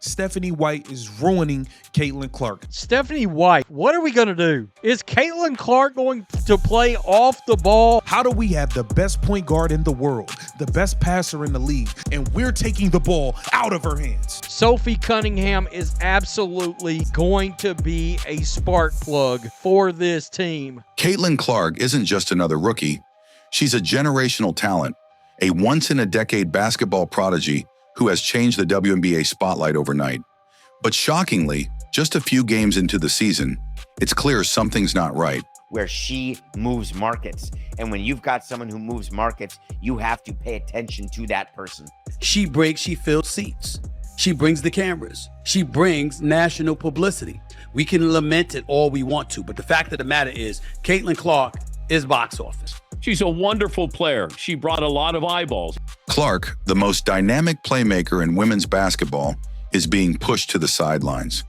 Stephanie White is ruining Caitlin Clark. Stephanie White, what are we going to do? Is Caitlin Clark going to play off the ball? How do we have the best point guard in the world, the best passer in the league, and we're taking the ball out of her hands? Sophie Cunningham is absolutely going to be a spark plug for this team. Caitlin Clark isn't just another rookie. She's a generational talent, a once-in-a-decade basketball prodigy who has changed the WNBA spotlight overnight. But shockingly, just a few games into the season, it's clear something's not right. Where she moves markets. And when you've got someone who moves markets, you have to pay attention to that person. She fills seats. She brings the cameras. She brings national publicity. We can lament it all we want to, but the fact of the matter is, Caitlin Clark is box office. She's a wonderful player. She brought a lot of eyeballs. Clark, the most dynamic playmaker in women's basketball, is being pushed to the sidelines.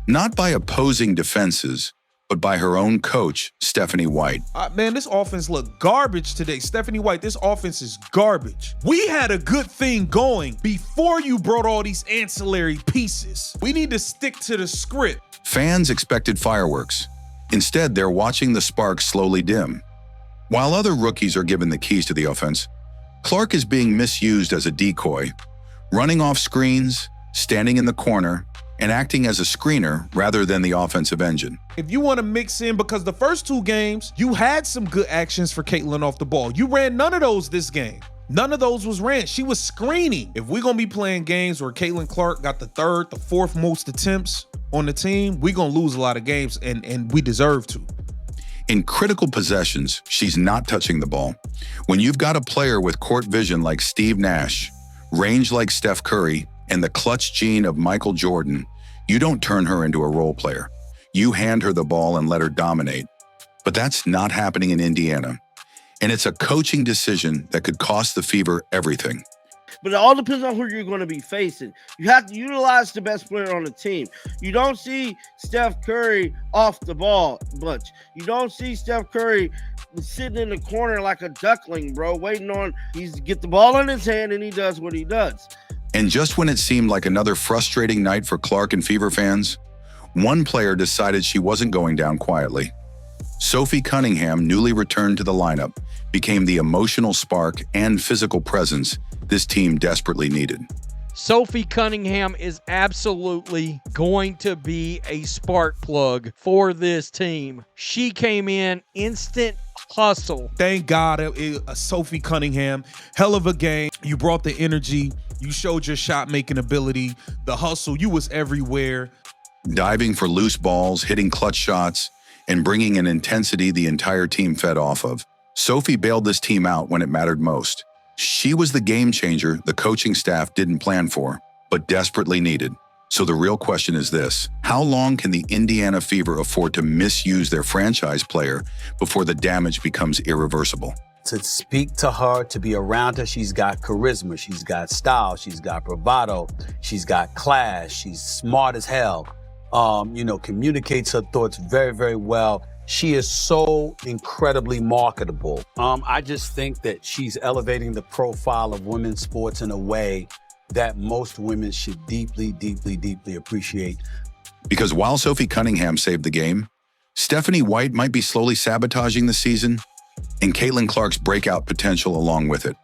Not by opposing defenses, but by her own coach, Stephanie White. Man, this offense looked garbage today. Stephanie White, this offense is garbage. We had a good thing going before you brought all these ancillary pieces. We need to stick to the script. Fans expected fireworks. Instead, they're watching the sparks slowly dim. While other rookies are given the keys to the offense, Clark is being misused as a decoy, running off screens, standing in the corner, and acting as a screener rather than the offensive engine. If you want to mix in, because the first two games, you had some good actions for Caitlin off the ball. You ran none of those this game. None of those was ran. She was screening. If we're going to be playing games where Caitlin Clark got the third, the fourth most attempts on the team, we're going to lose a lot of games, and we deserve to. In critical possessions, she's not touching the ball. When you've got a player with court vision like Steve Nash, range like Steph Curry, and the clutch gene of Michael Jordan, you don't turn her into a role player. You hand her the ball and let her dominate. But that's not happening in Indiana. And it's a coaching decision that could cost the Fever everything. But it all depends on who you're going to be facing. You have to utilize the best player on the team. You don't see Steph Curry off the ball much. You don't see Steph Curry sitting in the corner like a duckling, bro, waiting on he's to get the ball in his hand, and he does what he does. And just when it seemed like another frustrating night for Clark and Fever fans, one player decided she wasn't going down quietly. Sophie Cunningham, newly returned to the lineup, became the emotional spark and physical presence this team desperately needed. Sophie Cunningham is absolutely going to be a spark plug for this team. She came in instant hustle. Thank God, Sophie Cunningham, hell of a game. You brought the energy. You showed your shot-making ability, the hustle. You was everywhere. Diving for loose balls, hitting clutch shots, and bringing an intensity the entire team fed off of. Sophie bailed this team out when it mattered most. She was the game changer the coaching staff didn't plan for, but desperately needed. So the real question is this: how long can the Indiana Fever afford to misuse their franchise player before the damage becomes irreversible? To speak to her, to be around her, she's got charisma, she's got style, she's got bravado, she's got class, she's smart as hell. Communicates her thoughts very, very well. She is so incredibly marketable. I just think that she's elevating the profile of women's sports in a way that most women should deeply, deeply, deeply appreciate. Because while Sophie Cunningham saved the game, Stephanie White might be slowly sabotaging the season, and Caitlin Clark's breakout potential along with it.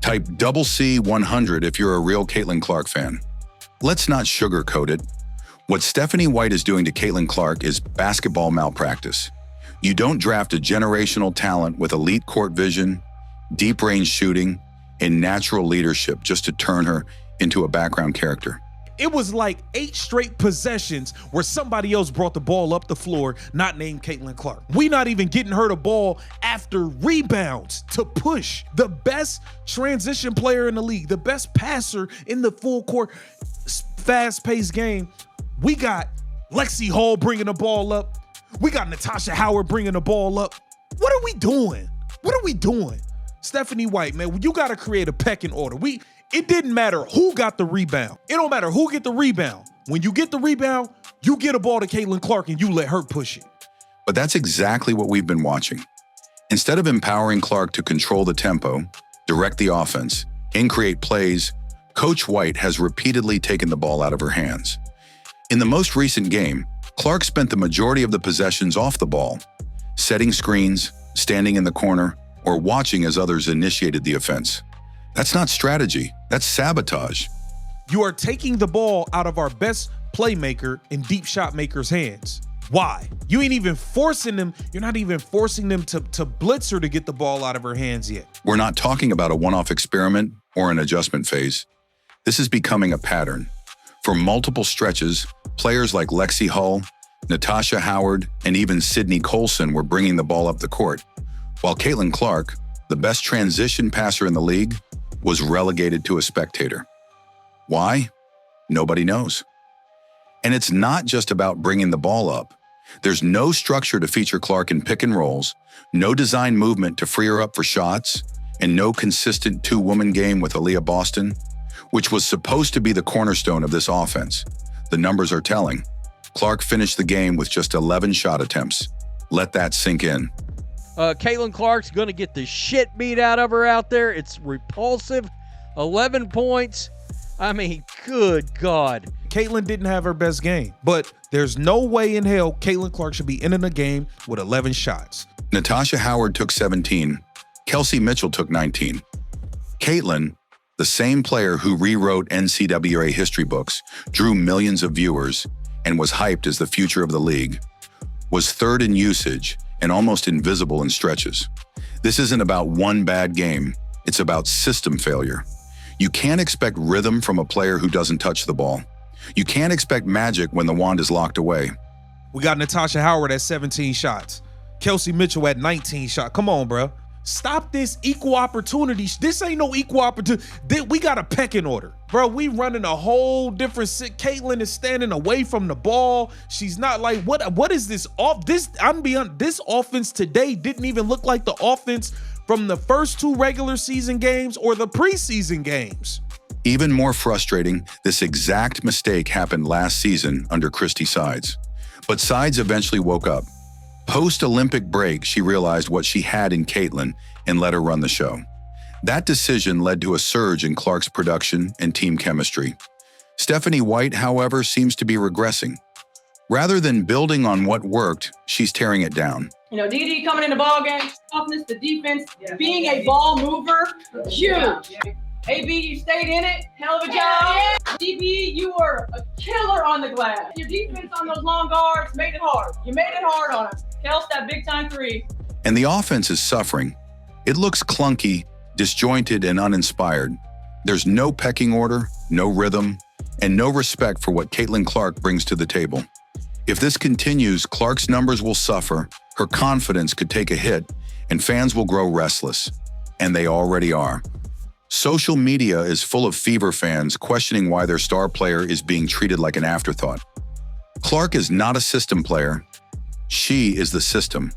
Type C 100 if you're a real Caitlin Clark fan. Let's not sugarcoat it. What Stephanie White is doing to Caitlin Clark is basketball malpractice. You don't draft a generational talent with elite court vision, deep range shooting, and natural leadership just to turn her into a background character. It was like 8 straight possessions where somebody else brought the ball up the floor, not named Caitlin Clark. We not even getting her the ball after rebounds to push. The best transition player in the league, the best passer in the full court, fast-paced game. We got Lexi Hall bringing the ball up. We got Natasha Howard bringing the ball up. What are we doing? What are we doing? Stephanie White, man, you got to create a pecking order. It didn't matter who got the rebound. It don't matter who get the rebound. When you get the rebound, you get a ball to Caitlin Clark and you let her push it. But that's exactly what we've been watching. Instead of empowering Clark to control the tempo, direct the offense, and create plays, Coach White has repeatedly taken the ball out of her hands. In the most recent game, Clark spent the majority of the possessions off the ball, setting screens, standing in the corner, or watching as others initiated the offense. That's not strategy, that's sabotage. You are taking the ball out of our best playmaker and deep shot maker's hands. Why? You ain't even forcing them. You're not even forcing them to blitz her to get the ball out of her hands yet. We're not talking about a one-off experiment or an adjustment phase. This is becoming a pattern. For multiple stretches, players like Lexi Hull, Natasha Howard, and even Sydney Colson were bringing the ball up the court, while Caitlin Clark, the best transition passer in the league, was relegated to a spectator. Why? Nobody knows. And it's not just about bringing the ball up. There's no structure to feature Clark in pick and rolls, no design movement to free her up for shots, and no consistent two-woman game with Aaliyah Boston, which was supposed to be the cornerstone of this offense. The numbers are telling. Clark finished the game with just 11 shot attempts. Let that sink in. Caitlin Clark's going to get the shit beat out of her out there. It's repulsive. 11 points. I mean, good God. Caitlin didn't have her best game, but there's no way in hell Caitlin Clark should be ending the game with 11 shots. Natasha Howard took 17. Kelsey Mitchell took 19. Caitlin, the same player who rewrote NCAA history books, drew millions of viewers, and was hyped as the future of the league, was third in usage and almost invisible in stretches. This isn't about one bad game. It's about system failure. You can't expect rhythm from a player who doesn't touch the ball. You can't expect magic when the wand is locked away. We got Natasha Howard at 17 shots. Kelsey Mitchell at 19 shots. Come on, bro. Stop this equal opportunity. This ain't no equal opportunity. We got a pecking order. Bro, we running a whole different sit. Caitlin is standing away from the ball. She's not like, what is this off? I'm beyond this offense today didn't even look like the offense from the first two regular season games or the preseason games. Even more frustrating, this exact mistake happened last season under Christy Sides. But Sides eventually woke up. Post-Olympic break, she realized what she had in Caitlin and let her run the show. That decision led to a surge in Clark's production and team chemistry. Stephanie White, however, seems to be regressing. Rather than building on what worked, she's tearing it down. You know, DD coming in the ball game, toughness, the defense, being a ball mover, huge. AB, you stayed in it, hell of a job. DB, you were a killer on the glass. Your defense on those long guards made it hard. You made it hard on them. Kels, that big time three. And the offense is suffering. It looks clunky, disjointed, and uninspired. There's no pecking order, no rhythm, and no respect for what Caitlin Clark brings to the table. If this continues, Clark's numbers will suffer, her confidence could take a hit, and fans will grow restless. And they already are. Social media is full of Fever fans questioning why their star player is being treated like an afterthought. Clark is not a system player. She is the system.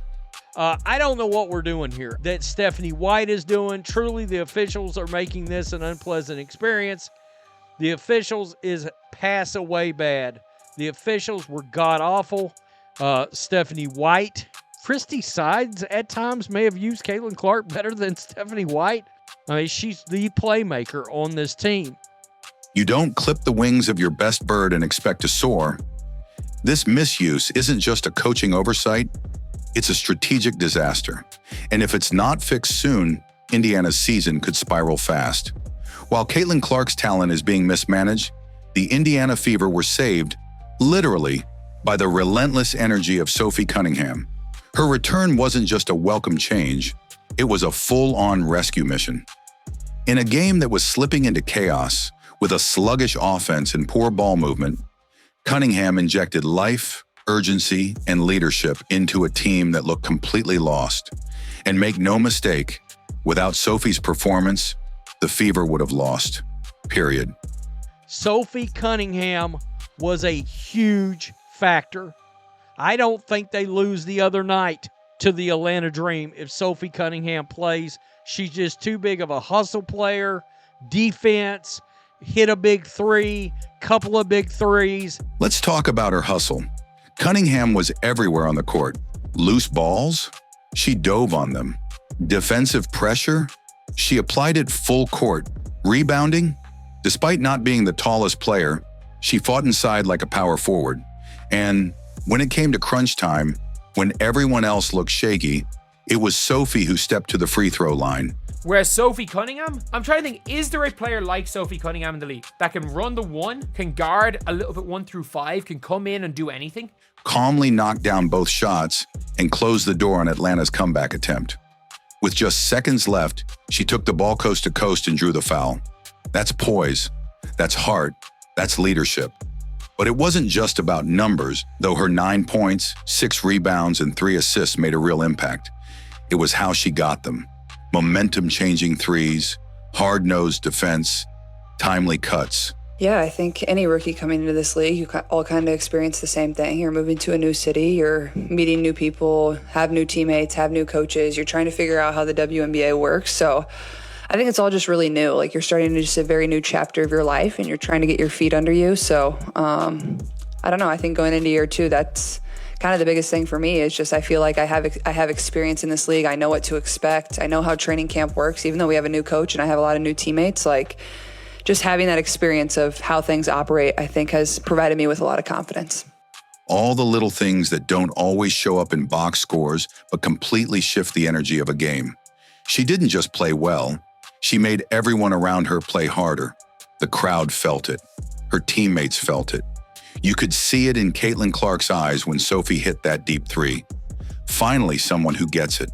I don't know what we're doing here that Stephanie White is doing. Truly, the officials are making this an unpleasant experience. The officials is pass away bad. The officials were god-awful. Stephanie White. Christy Sides at times may have used Caitlin Clark better than Stephanie White. I mean, she's the playmaker on this team. You don't clip the wings of your best bird and expect to soar. This misuse isn't just a coaching oversight, it's a strategic disaster. And if it's not fixed soon, Indiana's season could spiral fast. While Caitlin Clark's talent is being mismanaged, the Indiana Fever were saved, literally, by the relentless energy of Sophie Cunningham. Her return wasn't just a welcome change, it was a full-on rescue mission. In a game that was slipping into chaos, with a sluggish offense and poor ball movement, Cunningham injected life, urgency, and leadership into a team that looked completely lost. And make no mistake, without Sophie's performance, the Fever would have lost. Period. Sophie Cunningham was a huge factor. I don't think they lose the other night to the Atlanta Dream if Sophie Cunningham plays. She's just too big of a hustle player, defense, hit a big three, couple of big threes. Let's talk about her hustle. Cunningham was everywhere on the court. Loose balls? She dove on them. Defensive pressure? She applied it full court. Rebounding? Despite not being the tallest player, she fought inside like a power forward. And when it came to crunch time, when everyone else looked shaky, it was Sophie who stepped to the free throw line. Whereas Sophie Cunningham, I'm trying to think, is there a player like Sophie Cunningham in the league that can run the one, can guard a little bit 1 through 5, can come in and do anything? Calmly knocked down both shots and closed the door on Atlanta's comeback attempt. With just seconds left, she took the ball coast to coast and drew the foul. That's poise, that's heart, that's leadership. But it wasn't just about numbers, though her 9 points, 6 rebounds, and 3 assists made a real impact. It was how she got them. Momentum-changing threes, hard-nosed defense, timely cuts. Yeah, I think any rookie coming into this league, you all kind of experience the same thing. You're moving to a new city, you're meeting new people, have new teammates, have new coaches. You're trying to figure out how the WNBA works. So I think it's all just really new. Like, you're starting to just a very new chapter of your life and you're trying to get your feet under you. So I don't know. I think going into year 2, that's kind of the biggest thing for me is just I feel like I have experience in this league. I know what to expect. I know how training camp works, even though we have a new coach and I have a lot of new teammates. Like, just having that experience of how things operate, I think has provided me with a lot of confidence. All the little things that don't always show up in box scores, but completely shift the energy of a game. She didn't just play well. She made everyone around her play harder. The crowd felt it. Her teammates felt it. You could see it in Caitlin Clark's eyes when Sophie hit that deep 3. Finally, someone who gets it.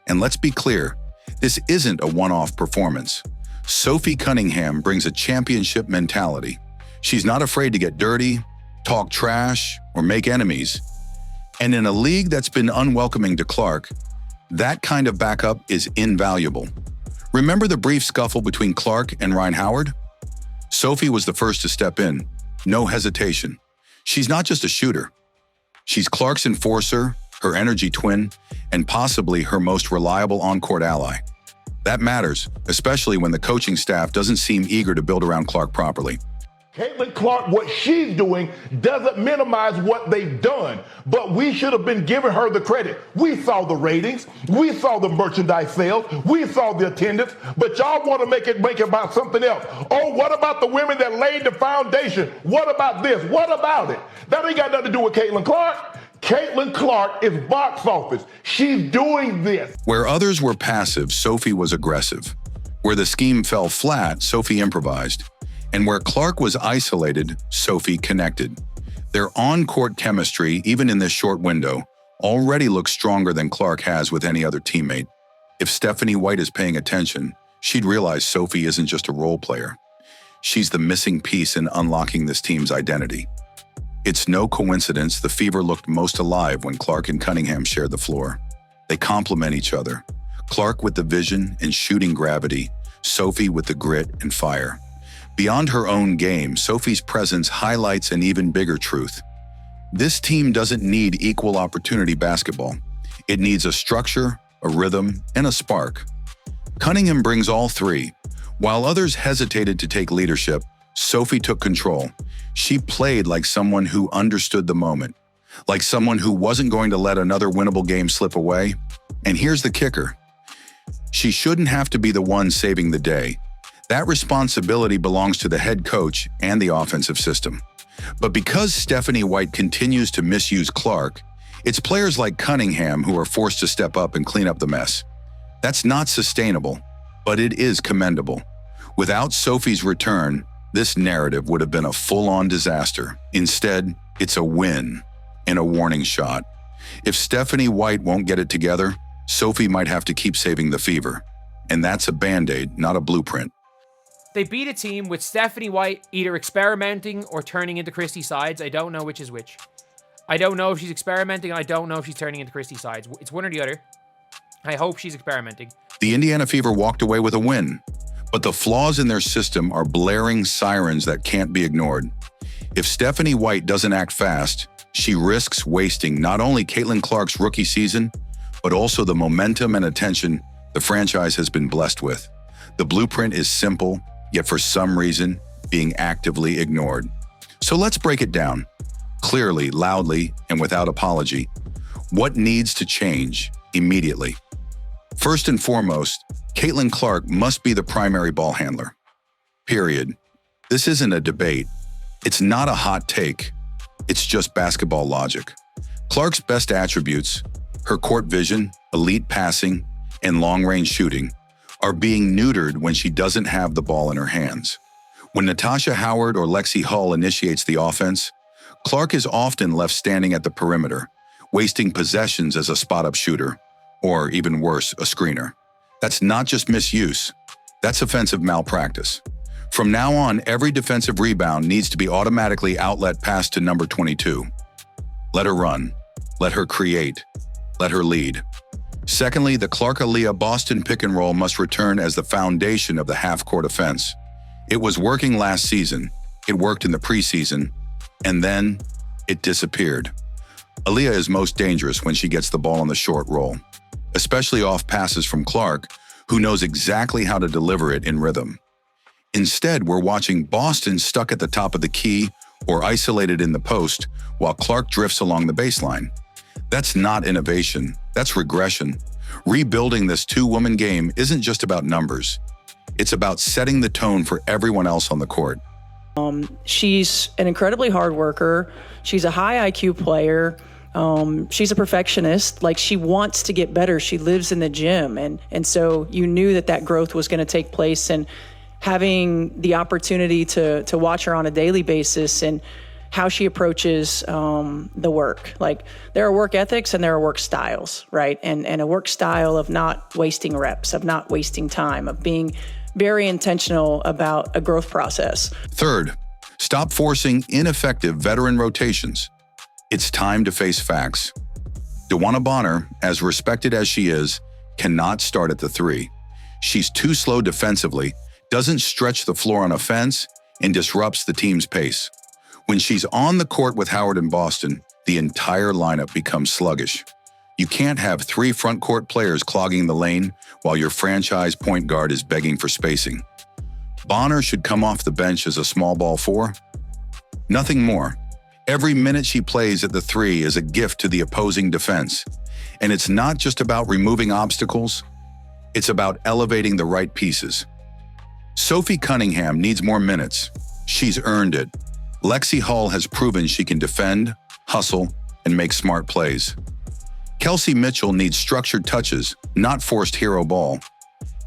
And let's be clear, this isn't a one-off performance. Sophie Cunningham brings a championship mentality. She's not afraid to get dirty, talk trash, or make enemies. And in a league that's been unwelcoming to Clark, that kind of backup is invaluable. Remember the brief scuffle between Clark and Ryan Howard? Sophie was the first to step in. No hesitation. She's not just a shooter. She's Clark's enforcer, her energy twin, and possibly her most reliable on-court ally. That matters, especially when the coaching staff doesn't seem eager to build around Clark properly. Caitlin Clark, what she's doing doesn't minimize what they've done, but we should have been giving her the credit. We saw the ratings, we saw the merchandise sales, we saw the attendance, but y'all want to make it about something else. Oh, what about the women that laid the foundation? What about this? What about it? That ain't got nothing to do with Caitlin Clark. Caitlin Clark is box office. She's doing this. Where others were passive, Sophie was aggressive. Where the scheme fell flat, Sophie improvised. And where Clark was isolated, Sophie connected. Their on-court chemistry, even in this short window, already looks stronger than Clark has with any other teammate. If Stephanie White is paying attention, she'd realize Sophie isn't just a role player. She's the missing piece in unlocking this team's identity. It's no coincidence the Fever looked most alive when Clark and Cunningham shared the floor. They complement each other. Clark with the vision and shooting gravity, Sophie with the grit and fire. Beyond her own game, Sophie's presence highlights an even bigger truth. This team doesn't need equal opportunity basketball. It needs a structure, a rhythm, and a spark. Cunningham brings all 3. While others hesitated to take leadership, Sophie took control. She played like someone who understood the moment, like someone who wasn't going to let another winnable game slip away. And here's the kicker. She shouldn't have to be the one saving the day. That responsibility belongs to the head coach and the offensive system. But because Stephanie White continues to misuse Clark, it's players like Cunningham who are forced to step up and clean up the mess. That's not sustainable, but it is commendable. Without Sophie's return, this narrative would have been a full-on disaster. Instead, it's a win and a warning shot. If Stephanie White won't get it together, Sophie might have to keep saving the Fever. And that's a Band-Aid, not a blueprint. They beat a team with Stephanie White either experimenting or turning into Christie sides. I don't know which is which. I don't know if she's experimenting. I don't know if she's turning into Christie sides. It's one or the other. I hope she's experimenting. The Indiana Fever walked away with a win, but the flaws in their system are blaring sirens that can't be ignored. If Stephanie White doesn't act fast, she risks wasting not only Caitlin Clark's rookie season, but also the momentum and attention the franchise has been blessed with. The blueprint is simple, yet for some reason, being actively ignored. So let's break it down, clearly, loudly, and without apology. What needs to change immediately? First and foremost, Caitlin Clark must be the primary ball handler. Period. This isn't a debate. It's not a hot take. It's just basketball logic. Clark's best attributes, her court vision, elite passing, and long-range shooting, are being neutered when she doesn't have the ball in her hands. When Natasha Howard or Lexi Hull initiates the offense, Clark is often left standing at the perimeter, wasting possessions as a spot-up shooter, or even worse, a screener. That's not just misuse. That's offensive malpractice. From now on, every defensive rebound needs to be automatically outlet passed to number 22. Let her run. Let her create. Let her lead. Secondly, the Clark-Aaliyah Boston pick and roll must return as the foundation of the half-court offense. It was working last season. It worked in the preseason. And then it disappeared. Aaliyah is most dangerous when she gets the ball on the short roll, especially off passes from Clark, who knows exactly how to deliver it in rhythm. Instead, we're watching Boston stuck at the top of the key or isolated in the post while Clark drifts along the baseline. That's not innovation, that's regression. Rebuilding this two-woman game isn't just about numbers. It's about setting the tone for everyone else on the court. She's an incredibly hard worker. She's a high IQ player. She's a perfectionist. Like, she wants to get better. She lives in the gym. And so you knew that growth was going to take place, and having the opportunity to watch her on a daily basis and how she approaches the work. Like, there are work ethics and there are work styles, right? And a work style of not wasting reps, of not wasting time, of being very intentional about a growth process. Third, stop forcing ineffective veteran rotations. It's time to face facts. DeWanna Bonner, as respected as she is, cannot start at the three. She's too slow defensively, doesn't stretch the floor on offense, and disrupts the team's pace. When she's on the court with Howard and Boston, the entire lineup becomes sluggish. You can't have three front court players clogging the lane while your franchise point guard is begging for spacing. Bonner should come off the bench as a small ball four. Nothing more. Every minute she plays at the three is a gift to the opposing defense. And it's not just about removing obstacles, it's about elevating the right pieces. Sophie Cunningham needs more minutes. She's earned it. Lexi Hull has proven she can defend, hustle, and make smart plays. Kelsey Mitchell needs structured touches, not forced hero ball.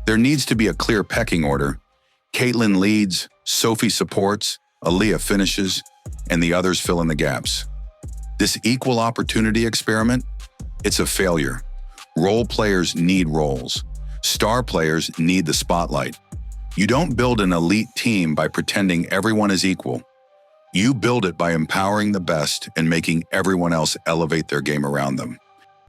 There needs to be a clear pecking order. Caitlin leads, Sophie supports, Aaliyah finishes, and the others fill in the gaps. This equal opportunity experiment, it's a failure. Role players need roles. Star players need the spotlight. You don't build an elite team by pretending everyone is equal. You build it by empowering the best and making everyone else elevate their game around them.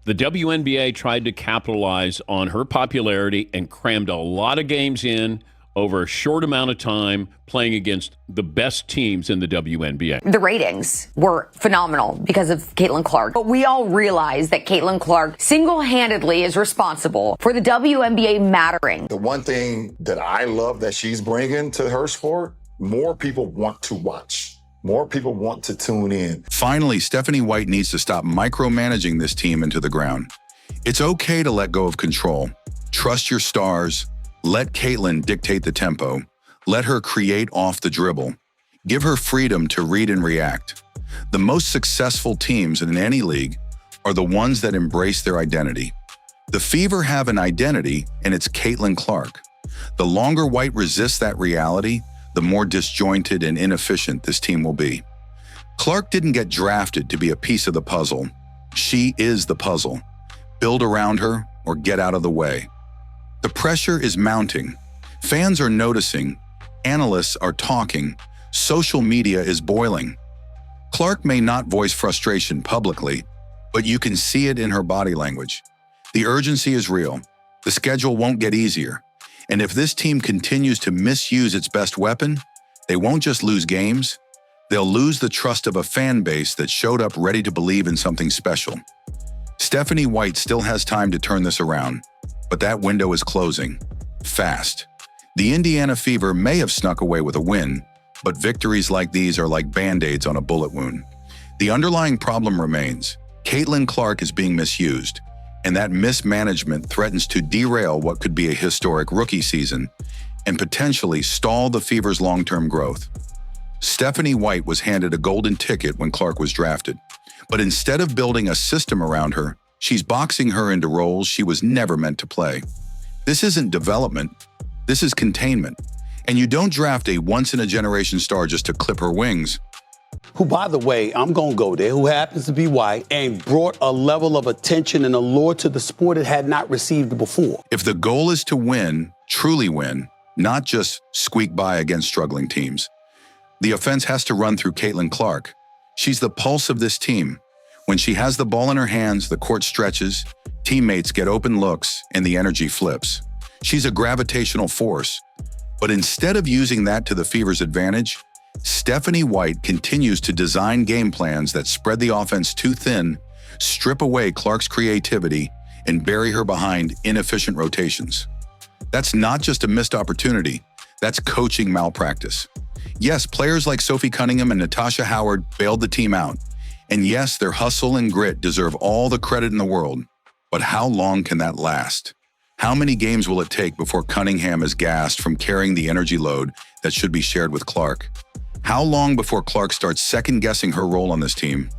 The WNBA tried to capitalize on her popularity and crammed a lot of games in over a short amount of time, playing against the best teams in the WNBA. The ratings were phenomenal because of Caitlin Clark. But we all realize that Caitlin Clark single-handedly is responsible for the WNBA mattering. The one thing that I love that she's bringing to her sport, more people want to watch. More people want to tune in. Finally, Stephanie White needs to stop micromanaging this team into the ground. It's okay to let go of control. Trust your stars. Let Caitlin dictate the tempo. Let her create off the dribble. Give her freedom to read and react. The most successful teams in any league are the ones that embrace their identity. The Fever have an identity, and it's Caitlin Clark. The longer White resists that reality, the more disjointed and inefficient this team will be. Clark didn't get drafted to be a piece of the puzzle. She is the puzzle. Build around her or get out of the way. The pressure is mounting. Fans are noticing. Analysts are talking. Social media is boiling. Clark may not voice frustration publicly, but you can see it in her body language. The urgency is real. The schedule won't get easier. And if this team continues to misuse its best weapon, they won't just lose games, they'll lose the trust of a fan base that showed up ready to believe in something special. Stephanie White still has time to turn this around, but that window is closing, fast. The Indiana Fever may have snuck away with a win, but victories like these are like Band-Aids on a bullet wound. The underlying problem remains. Caitlin Clark is being misused, and that mismanagement threatens to derail what could be a historic rookie season and potentially stall the Fever's long-term growth. Stephanie White was handed a golden ticket when Clark was drafted, but instead of building a system around her, she's boxing her into roles she was never meant to play. This isn't development, this is containment. And you don't draft a once-in-a-generation star just to clip her wings. Who, by the way, I'm going to go there, who happens to be white and brought a level of attention and allure to the sport it had not received before. If the goal is to win, truly win, not just squeak by against struggling teams, the offense has to run through Caitlin Clark. She's the pulse of this team. When she has the ball in her hands, the court stretches, teammates get open looks, and the energy flips. She's a gravitational force. But instead of using that to the Fever's advantage, Stephanie White continues to design game plans that spread the offense too thin, strip away Clark's creativity, and bury her behind inefficient rotations. That's not just a missed opportunity, that's coaching malpractice. Yes, players like Sophie Cunningham and Natasha Howard bailed the team out. And yes, their hustle and grit deserve all the credit in the world. But how long can that last? How many games will it take before Cunningham is gassed from carrying the energy load that should be shared with Clark? How long before Clark starts second-guessing her role on this team?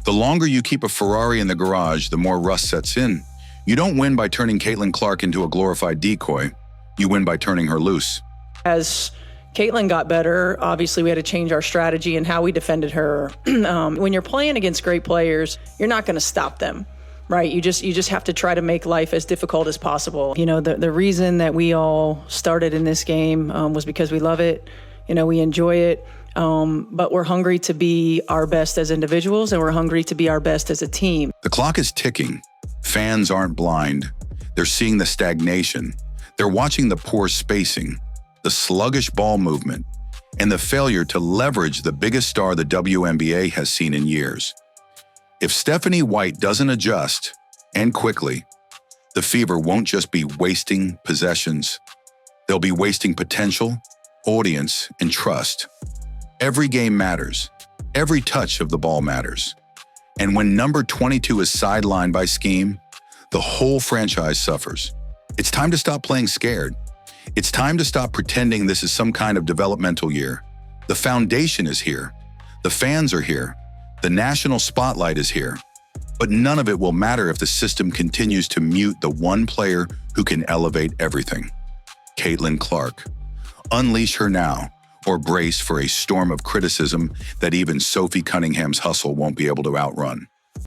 The longer you keep a Ferrari in the garage, the more rust sets in. You don't win by turning Caitlin Clark into a glorified decoy. You win by turning her loose. As Caitlin got better, obviously we had to change our strategy and how we defended her. When you're playing against great players, you're not going to stop them, right? You just have to try to make life as difficult as possible. You know, the reason that we all started in this game was because we love it. You know, we enjoy it. But we're hungry to be our best as individuals, and we're hungry to be our best as a team. The clock is ticking. Fans aren't blind. They're seeing the stagnation. They're watching the poor spacing, the sluggish ball movement, and the failure to leverage the biggest star the WNBA has seen in years. If Stephanie White doesn't adjust, and quickly, the Fever won't just be wasting possessions. They'll be wasting potential, audience, and trust. Every game matters. Every touch of the ball matters. And when number 22 is sidelined by scheme, the whole franchise suffers. It's time to stop playing scared. It's time to stop pretending this is some kind of developmental year. The foundation is here. The fans are here. The national spotlight is here. But none of it will matter if the system continues to mute the one player who can elevate everything. Caitlin Clark. Unleash her now, or brace for a storm of criticism that even Sophie Cunningham's hustle won't be able to outrun.